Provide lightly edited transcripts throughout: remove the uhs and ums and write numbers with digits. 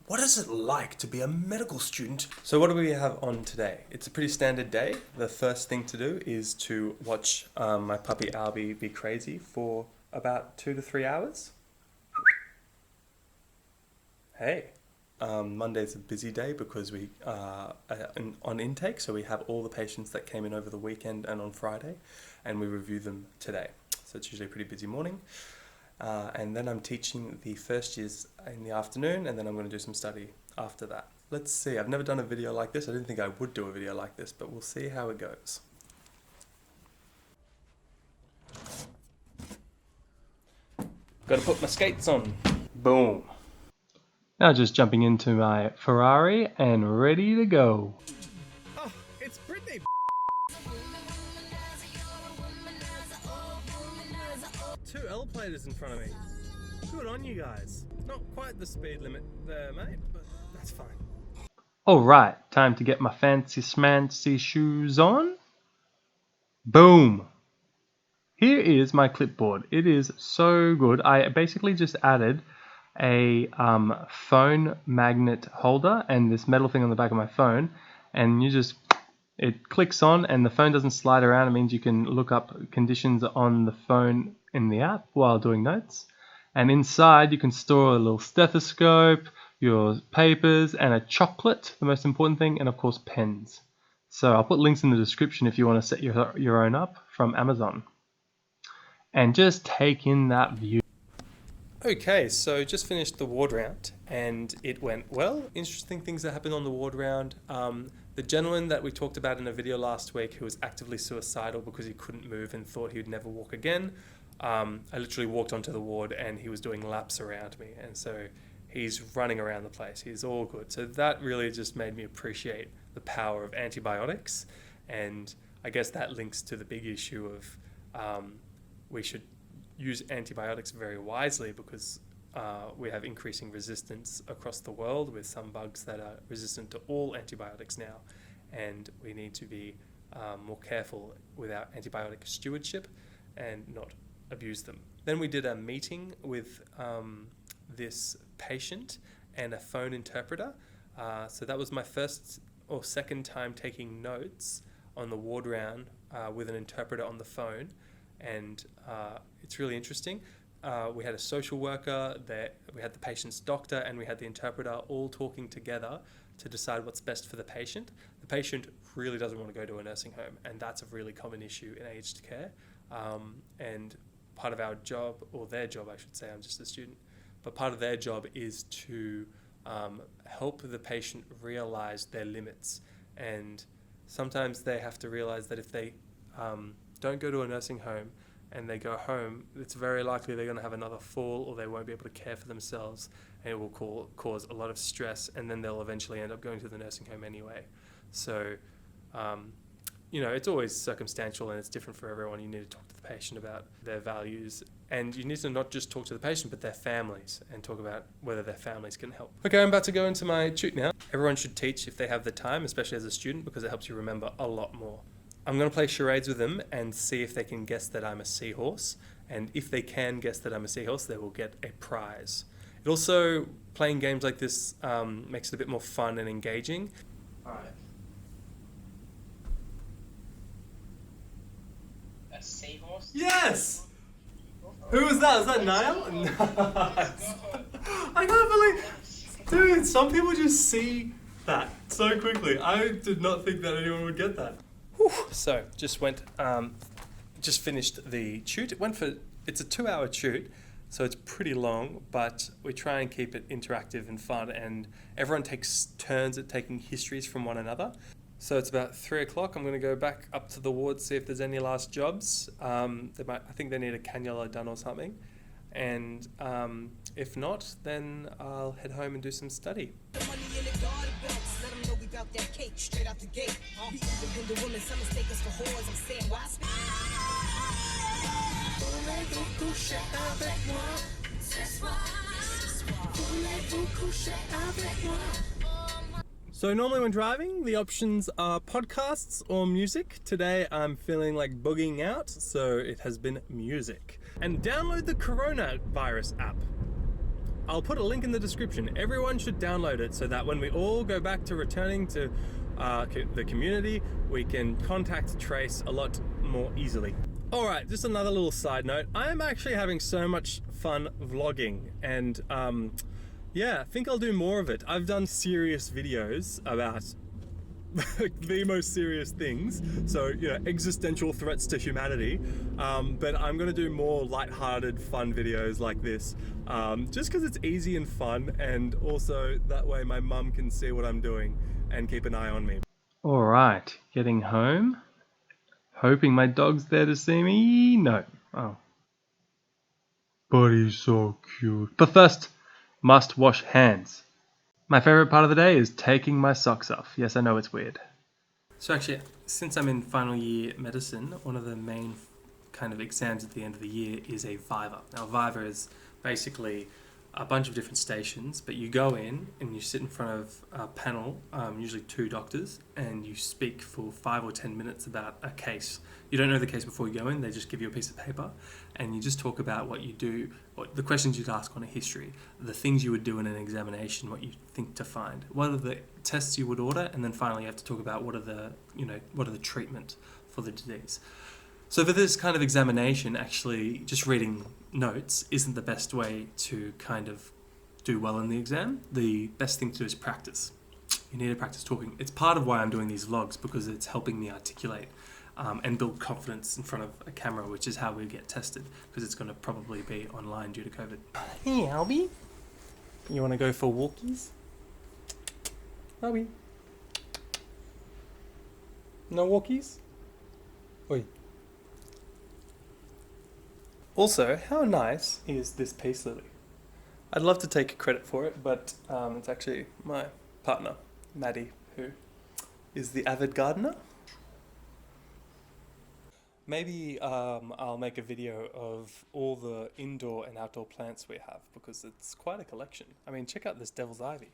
What is it like to be a medical student? So what do we have on today? It's a pretty standard day. The first thing to do is to watch my puppy Albie be crazy for about 2 to 3 hours. Hey, Monday's a busy day because we are on intake, so we have all the patients that came in over the weekend and on Friday, and we review them today. So it's usually a pretty busy morning. And then I'm teaching the first years in the afternoon, and then I'm going to do some study after that. Let's see, I've never done a video like this. I didn't think I would do a video like this, but we'll see how it goes. Got to put my skates on. Boom. Now just jumping into my Ferrari and ready to go. Oh, it's Britney. Two L-platers in front of me. Good on you guys. Not quite the speed limit there, mate, but that's fine. Alright, time to get my fancy smancy shoes on. Boom! Here is my clipboard. It is so good. I basically just added a phone magnet holder and this metal thing on the back of my phone, and it clicks on and the phone doesn't slide around. It means you can look up conditions on the phone in the app while doing notes. And inside you can store a little stethoscope, your papers, and a chocolate, the most important thing, and of course pens. So I'll put links in the description if you want to set your own up from Amazon. And just take in that view. Okay, so just finished the ward round and it went well. Interesting things that happened on the ward round. The gentleman that we talked about in a video last week who was actively suicidal because he couldn't move and thought he would never walk again. I literally walked onto the ward and he was doing laps around me, and so he's running around the place. He's all good. So that really just made me appreciate the power of antibiotics, and I guess that links to the big issue of we should use antibiotics very wisely because we have increasing resistance across the world with some bugs that are resistant to all antibiotics now, and we need to be more careful with our antibiotic stewardship and not abuse them. Then we did a meeting with this patient and a phone interpreter. So that was my first or second time taking notes on the ward round with an interpreter on the phone, and it's really interesting. We had a social worker, we had the patient's doctor, and we had the interpreter all talking together to decide what's best for the patient. The patient really doesn't want to go to a nursing home, and that's a really common issue in aged care. And part of our job, or their job I should say, I'm just a student, but part of their job is to help the patient realize their limits. And sometimes they have to realize that if they don't go to a nursing home and they go home, it's very likely they're going to have another fall, or they won't be able to care for themselves, and it will cause a lot of stress, and then they'll eventually end up going to the nursing home anyway. So it's always circumstantial and it's different for everyone. You need to talk to the patient about their values, and you need to not just talk to the patient but their families and talk about whether their families can help. Okay, I'm about to go into my tute now. Everyone should teach if they have the time, especially as a student, because it helps you remember a lot more. I'm going to play charades with them and see if they can guess that I'm a seahorse, and if they can guess that I'm a seahorse, they will get a prize. It also, playing games like this makes it a bit more fun and engaging. All right. Seahorse? Yes! Who was that? Was that Niall? Nice. I can't believe... Dude, some people just see that so quickly. I did not think that anyone would get that. Whew. So, just finished the tute. It's a 2-hour tute, so it's pretty long, but we try and keep it interactive and fun, and everyone takes turns at taking histories from one another. So it's about 3 o'clock. I'm going to go back up to the ward, see if there's any last jobs. I think they need a cannula done or something. And if not, then I'll head home and do some study. So normally when driving, the options are podcasts or music. Today I'm feeling like boogieing out, so it has been music. And download the coronavirus app. I'll put a link in the description. Everyone should download it so that when we all go back to returning to the community, we can contact Trace a lot more easily. Alright, just another little side note. I am actually having so much fun vlogging, and yeah, I think I'll do more of it. I've done serious videos about the most serious things, so existential threats to humanity, but I'm gonna do more lighthearted fun videos like this, just because it's easy and fun, and also that way my mum can see what I'm doing and keep an eye on me. Alright, getting home. Hoping my dog's there to see me. No. Oh. But he's so cute. But first, must wash hands. My favorite part of the day is taking my socks off. Yes, I know it's weird. So actually, since I'm in final year medicine, one of the main kind of exams at the end of the year is a Viva. Now, Viva is basically a bunch of different stations, but you go in and you sit in front of a panel, usually 2 doctors, and you speak for 5 or 10 minutes about a case. You don't know the case before you go in, they just give you a piece of paper, and you just talk about what you do, what the questions you'd ask on a history, the things you would do in an examination, what you think to find, what are the tests you would order, and then finally you have to talk about what are the treatment for the disease. So for this kind of examination, actually just reading notes isn't the best way to kind of do well in the exam. The best thing to do is practice. You need to practice talking. It's part of why I'm doing these vlogs, because it's helping me articulate and build confidence in front of a camera, which is how we get tested, because it's going to probably be online due to COVID. Hey, Albie. You want to go for walkies? Albie. No walkies? Oi. Also, how nice is this peace lily? I'd love to take credit for it, but it's actually my partner, Maddie, who is the avid gardener. Maybe I'll make a video of all the indoor and outdoor plants we have, because it's quite a collection. I mean, check out this devil's ivy.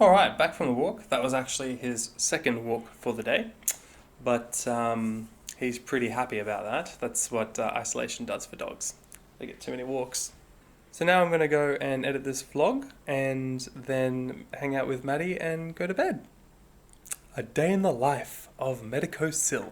Alright, back from the walk. That was actually his second walk for the day. But he's pretty happy about that. That's what isolation does for dogs. They get too many walks. So now I'm going to go and edit this vlog and then hang out with Maddie and go to bed. A day in the life of Medico Sil.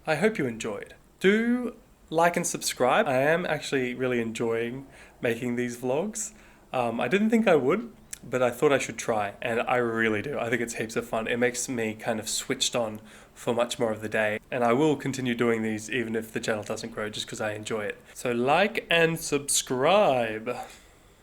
I hope you enjoyed. Do like and subscribe. I am actually really enjoying making these vlogs. I didn't think I would, but I thought I should try, and I really do. I think it's heaps of fun. It makes me kind of switched on for much more of the day, and I will continue doing these even if the channel doesn't grow, just because I enjoy it. So like and subscribe.